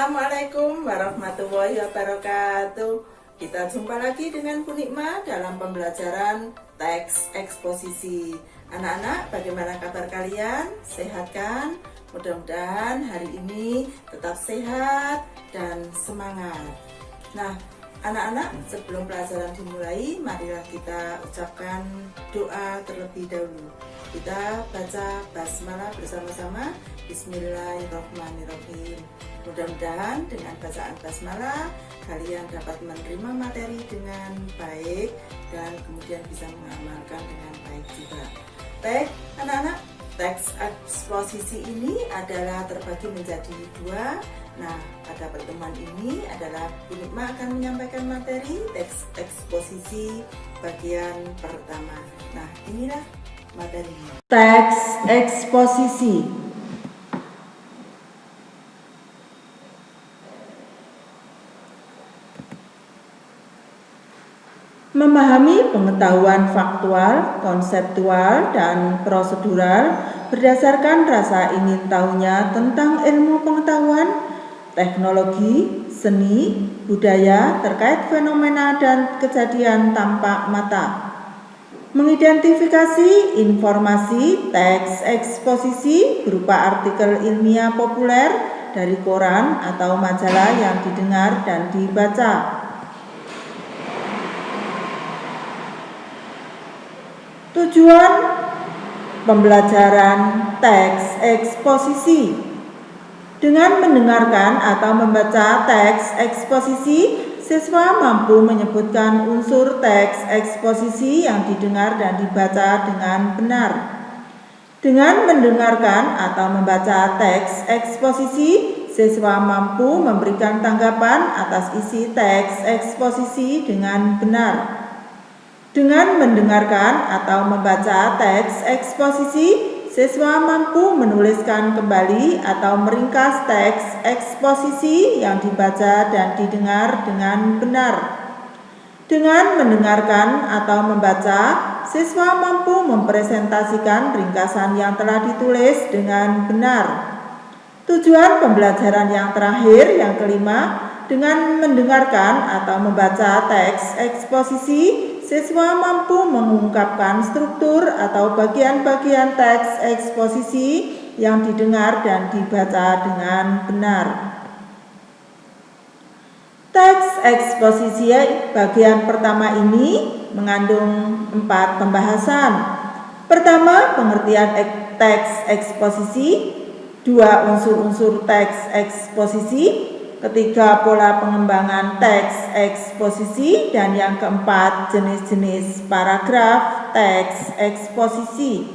Assalamualaikum warahmatullahi wabarakatuh. Kita jumpa lagi dengan Bu Nikma dalam pembelajaran teks eksposisi. Anak-anak, bagaimana kabar kalian? Sehat kan? Mudah-mudahan hari ini tetap sehat dan semangat. Nah, anak-anak, sebelum pelajaran dimulai, marilah kita ucapkan doa terlebih dahulu. Kita baca basmalah bersama-sama. Bismillahirrahmanirrahim. Mudah-mudahan dengan bacaan basmalah kalian dapat menerima materi dengan baik dan kemudian bisa mengamalkan dengan baik juga. Baik, anak-anak, teks eksposisi ini adalah terbagi menjadi dua. Nah, pada pertemuan ini adalah Bu Nikma akan menyampaikan materi teks eksposisi bagian pertama. Nah, inilah materinya. Teks eksposisi. Memahami pengetahuan faktual, konseptual, dan prosedural berdasarkan rasa ingin tahunya tentang ilmu pengetahuan, teknologi, seni, budaya terkait fenomena dan kejadian tampak mata. Mengidentifikasi informasi teks eksposisi berupa artikel ilmiah populer dari koran atau majalah yang didengar dan dibaca. Tujuan pembelajaran teks eksposisi. Dengan mendengarkan atau membaca teks eksposisi, siswa mampu menyebutkan unsur teks eksposisi yang didengar dan dibaca dengan benar. Dengan mendengarkan atau membaca teks eksposisi, siswa mampu memberikan tanggapan atas isi teks eksposisi dengan benar. Dengan mendengarkan atau membaca teks eksposisi, siswa mampu menuliskan kembali atau meringkas teks eksposisi yang dibaca dan didengar dengan benar. Dengan mendengarkan atau membaca, siswa mampu mempresentasikan ringkasan yang telah ditulis dengan benar. Tujuan pembelajaran yang terakhir, yang kelima, dengan mendengarkan atau membaca teks eksposisi, siswa mampu mengungkapkan struktur atau bagian-bagian teks eksposisi yang didengar dan dibaca dengan benar. Teks eksposisi bagian pertama ini mengandung 4 pembahasan. Pertama, pengertian teks eksposisi. 2, unsur-unsur teks eksposisi. Ketiga, pola pengembangan teks eksposisi, dan yang keempat, jenis-jenis paragraf teks eksposisi.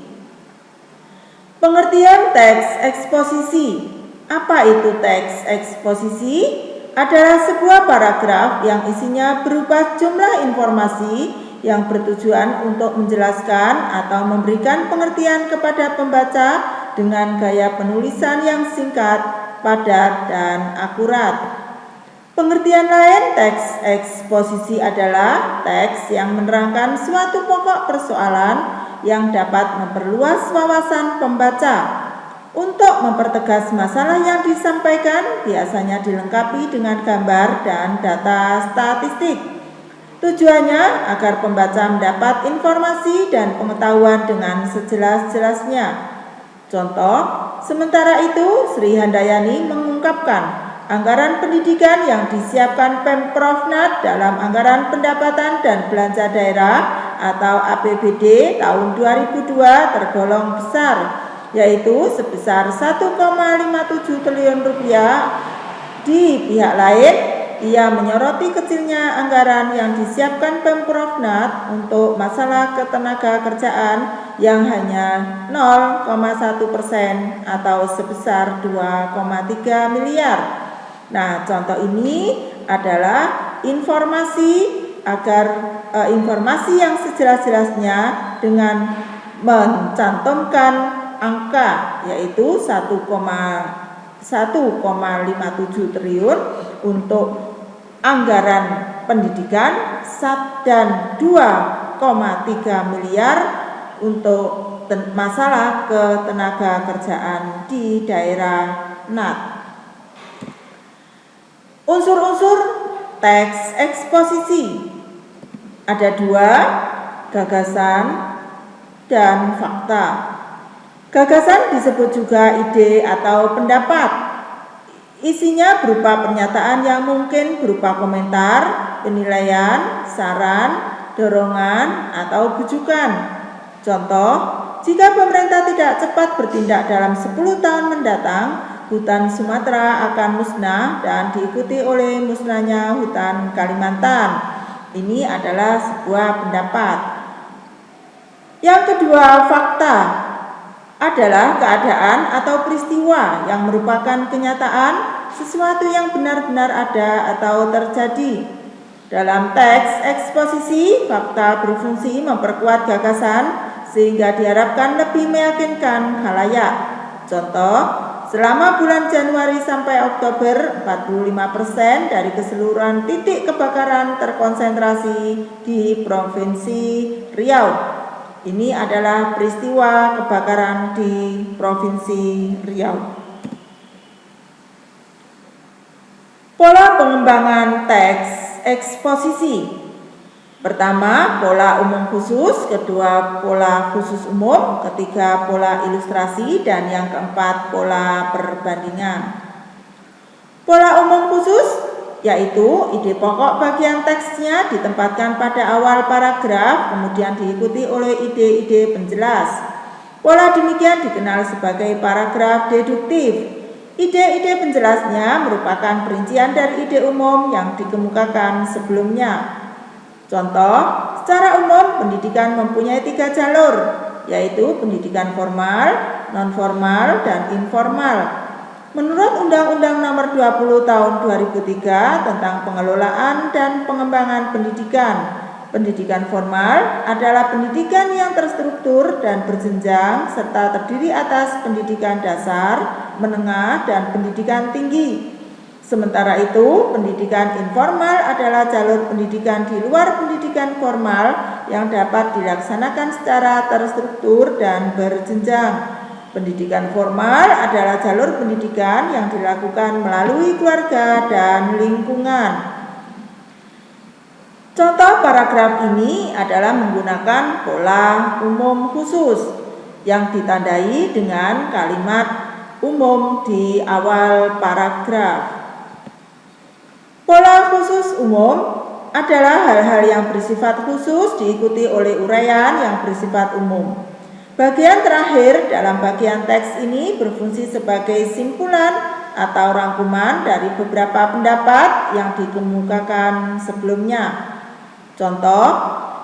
Pengertian teks eksposisi. Apa itu teks eksposisi? Adalah sebuah paragraf yang isinya berupa jumlah informasi yang bertujuan untuk menjelaskan atau memberikan pengertian kepada pembaca dengan gaya penulisan yang singkat, padat, dan akurat. Pengertian lain teks eksposisi adalah teks yang menerangkan suatu pokok persoalan yang dapat memperluas wawasan pembaca. Untuk mempertegas masalah yang disampaikan, biasanya dilengkapi dengan gambar dan data statistik. Tujuannya agar pembaca mendapat informasi dan pengetahuan dengan sejelas-jelasnya. Contoh, sementara itu Sri Handayani mengungkapkan anggaran pendidikan yang disiapkan Pemprov NAT dalam anggaran pendapatan dan belanja daerah atau APBD tahun 2002 tergolong besar, yaitu sebesar 1,57 triliun rupiah. Di pihak lain, ia menyoroti kecilnya anggaran yang disiapkan Pemprov NAT untuk masalah ketenaga kerjaan yang hanya 0,1% atau sebesar 2,3 miliar. Nah, contoh ini adalah informasi yang sejelas-jelasnya dengan mencantumkan angka, yaitu 1,57 triliun untuk anggaran pendidikan dan 2,3 miliar untuk masalah ketenaga kerjaan di daerah NAT. Unsur-unsur teks eksposisi ada 2, gagasan dan fakta. Gagasan disebut juga ide atau pendapat. Isinya berupa pernyataan yang mungkin berupa komentar, penilaian, saran, dorongan, atau bujukan. Contoh, jika pemerintah tidak cepat bertindak dalam 10 tahun mendatang, hutan Sumatera akan musnah dan diikuti oleh musnahnya hutan Kalimantan. Ini adalah sebuah pendapat. Yang kedua, fakta adalah keadaan atau peristiwa yang merupakan kenyataan sesuatu yang benar-benar ada atau terjadi. Dalam teks eksposisi, fakta berfungsi memperkuat gagasan sehingga diharapkan lebih meyakinkan khalayak. Contoh, selama bulan Januari sampai Oktober, 45% dari keseluruhan titik kebakaran terkonsentrasi di Provinsi Riau. Ini adalah peristiwa kebakaran di Provinsi Riau. Pola pengembangan teks eksposisi. Pertama, pola umum khusus, kedua pola khusus umum, ketiga pola ilustrasi, dan yang keempat pola perbandingan. Pola umum khusus yaitu ide pokok bagian teksnya ditempatkan pada awal paragraf, kemudian diikuti oleh ide-ide penjelas. Pola demikian dikenal sebagai paragraf deduktif. Ide-ide penjelasnya merupakan perincian dari ide umum yang dikemukakan sebelumnya. Contoh, secara umum pendidikan mempunyai 3 jalur, yaitu pendidikan formal, non-formal, dan informal. Menurut Undang-Undang Nomor 20 Tahun 2003 tentang pengelolaan dan pengembangan pendidikan, pendidikan formal adalah pendidikan yang terstruktur dan berjenjang serta terdiri atas pendidikan dasar, menengah, dan pendidikan tinggi. Sementara itu, pendidikan informal adalah jalur pendidikan di luar pendidikan formal yang dapat dilaksanakan secara terstruktur dan berjenjang. Pendidikan formal adalah jalur pendidikan yang dilakukan melalui keluarga dan lingkungan. Contoh paragraf ini adalah menggunakan pola umum khusus yang ditandai dengan kalimat umum di awal paragraf. Pola khusus umum adalah hal-hal yang bersifat khusus diikuti oleh uraian yang bersifat umum. Bagian terakhir dalam bagian teks ini berfungsi sebagai simpulan atau rangkuman dari beberapa pendapat yang dikemukakan sebelumnya. Contoh,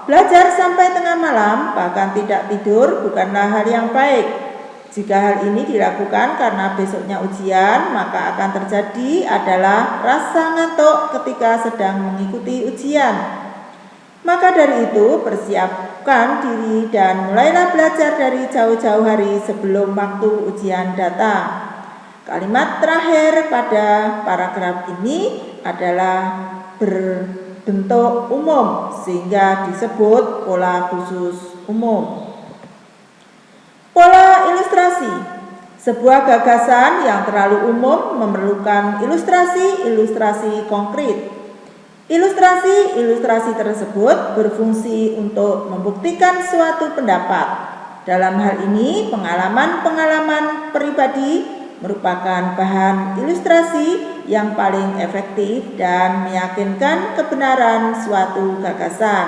belajar sampai tengah malam bahkan tidak tidur bukanlah hal yang baik. Jika hal ini dilakukan karena besoknya ujian, maka akan terjadi adalah rasa ngantuk ketika sedang mengikuti ujian. Maka dari itu, persiapkan diri dan mulailah belajar dari jauh-jauh hari sebelum waktu ujian datang. Kalimat terakhir pada paragraf ini adalah berbentuk umum sehingga disebut pola khusus umum. Pola ilustrasi. Sebuah gagasan yang terlalu umum memerlukan ilustrasi konkret. Ilustrasi tersebut berfungsi untuk membuktikan suatu pendapat. Dalam hal ini, pengalaman pribadi merupakan bahan ilustrasi yang paling efektif dan meyakinkan kebenaran suatu gagasan.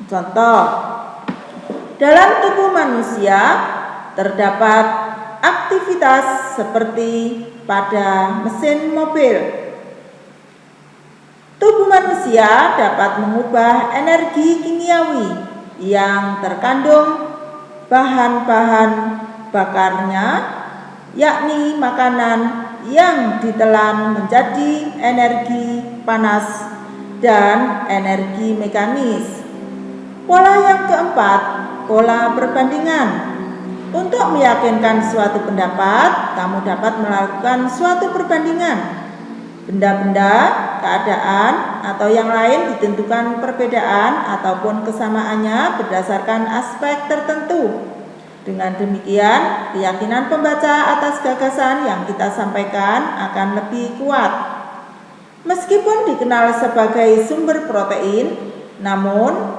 Contoh, dalam tubuh manusia terdapat aktivitas seperti pada mesin mobil. Tubuh manusia dapat mengubah energi kimiawi yang terkandung bahan-bahan bakarnya, yakni makanan yang ditelan menjadi energi panas dan energi mekanis. Pola yang keempat, pola perbandingan. Untuk meyakinkan suatu pendapat, kamu dapat melakukan suatu perbandingan. Benda-benda, keadaan, atau yang lain ditentukan perbedaan ataupun kesamaannya berdasarkan aspek tertentu. Dengan demikian, keyakinan pembaca atas gagasan yang kita sampaikan akan lebih kuat. Meskipun dikenal sebagai sumber protein, namun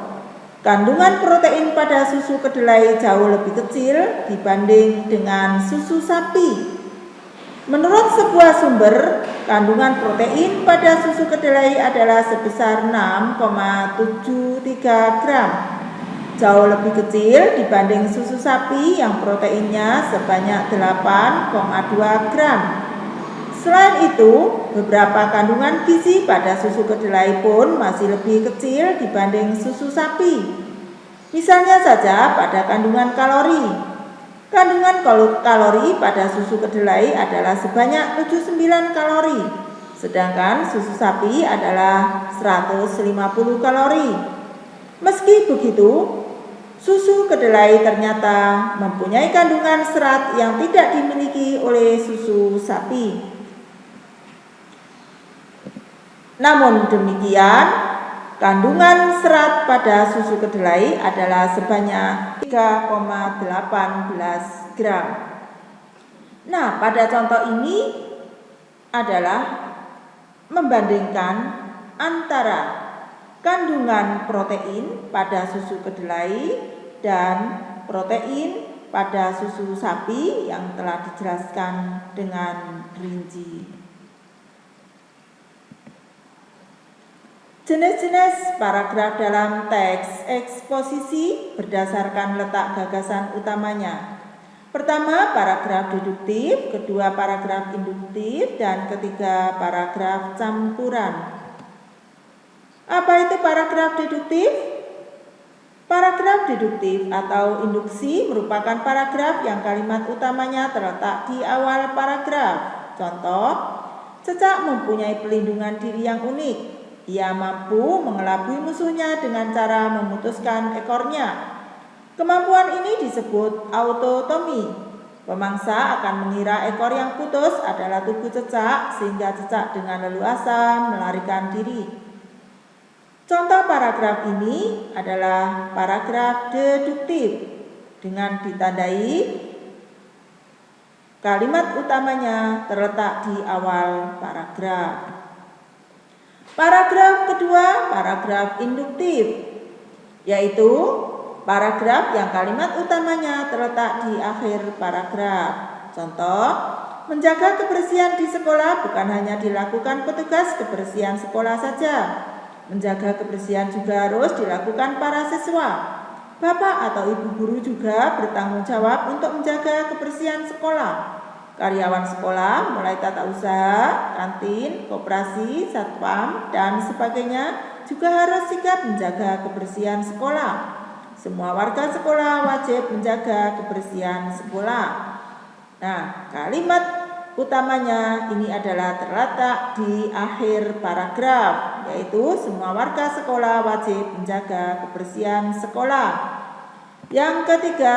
kandungan protein pada susu kedelai jauh lebih kecil dibanding dengan susu sapi. Menurut sebuah sumber, kandungan protein pada susu kedelai adalah sebesar 6,73 gram. Jauh lebih kecil dibanding susu sapi yang proteinnya sebanyak 8,2 gram. Selain itu, beberapa kandungan gizi pada susu kedelai pun masih lebih kecil dibanding susu sapi. Misalnya saja pada kandungan kalori. Kandungan kalori pada susu kedelai adalah sebanyak 79 kalori, sedangkan susu sapi adalah 150 kalori. Meski begitu, susu kedelai ternyata mempunyai kandungan serat yang tidak dimiliki oleh susu sapi. Namun demikian, kandungan serat pada susu kedelai adalah sebanyak 3,18 gram. Nah, pada contoh ini adalah membandingkan antara kandungan protein pada susu kedelai dan protein pada susu sapi yang telah dijelaskan dengan rinci. Jenis-jenis paragraf dalam teks eksposisi berdasarkan letak gagasan utamanya. Pertama, paragraf deduktif, kedua paragraf induktif, dan ketiga paragraf campuran. Apa itu paragraf deduktif? Paragraf deduktif atau induksi merupakan paragraf yang kalimat utamanya terletak di awal paragraf. Contoh, cecak mempunyai pelindungan diri yang unik. Ia mampu mengelabui musuhnya dengan cara memutuskan ekornya. Kemampuan ini disebut autotomi. Pemangsa akan mengira ekor yang putus adalah tubuh cecak sehingga cecak dengan leluasa melarikan diri. Contoh paragraf ini adalah paragraf deduktif dengan ditandai kalimat utamanya terletak di awal paragraf. Paragraf kedua, paragraf induktif, yaitu paragraf yang kalimat utamanya terletak di akhir paragraf. Contoh, menjaga kebersihan di sekolah bukan hanya dilakukan petugas kebersihan sekolah saja. Menjaga kebersihan juga harus dilakukan para siswa. Bapak atau ibu guru juga bertanggung jawab untuk menjaga kebersihan sekolah. Karyawan sekolah, mulai tata usaha, kantin, koperasi, satpam, dan sebagainya juga harus sigap menjaga kebersihan sekolah. Semua warga sekolah wajib menjaga kebersihan sekolah. Nah, kalimat utamanya ini adalah terletak di akhir paragraf, yaitu semua warga sekolah wajib menjaga kebersihan sekolah. Yang ketiga,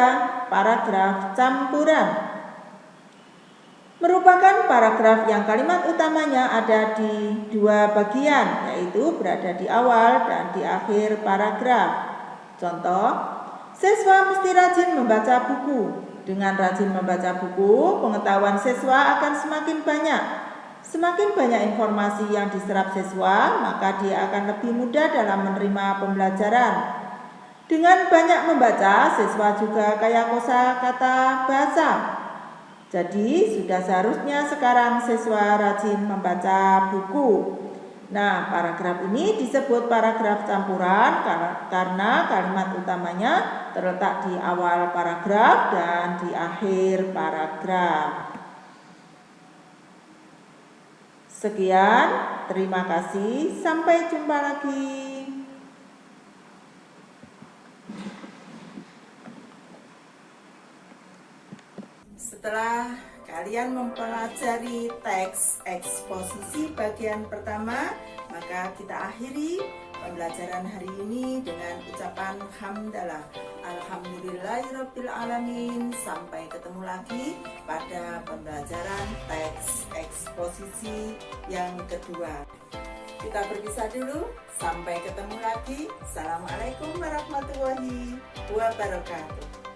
paragraf campuran. Merupakan paragraf yang kalimat utamanya ada di dua bagian, yaitu berada di awal dan di akhir paragraf. Contoh, siswa mesti rajin membaca buku. Dengan rajin membaca buku, pengetahuan siswa akan semakin banyak. Semakin banyak informasi yang diserap siswa, maka dia akan lebih mudah dalam menerima pembelajaran. Dengan banyak membaca, siswa juga kaya kosakata bahasa. Jadi sudah seharusnya sekarang siswa rajin membaca buku. Nah, paragraf ini disebut paragraf campuran karena kalimat utamanya terletak di awal paragraf dan di akhir paragraf. Sekian, terima kasih, sampai jumpa lagi. Setelah kalian mempelajari teks eksposisi bagian pertama, maka kita akhiri pembelajaran hari ini dengan ucapan hamdalah. Alhamdulillahirrabbilalamin. Sampai ketemu lagi pada pembelajaran teks eksposisi yang kedua. Kita berpisah dulu, sampai ketemu lagi. Assalamualaikum warahmatullahi wabarakatuh.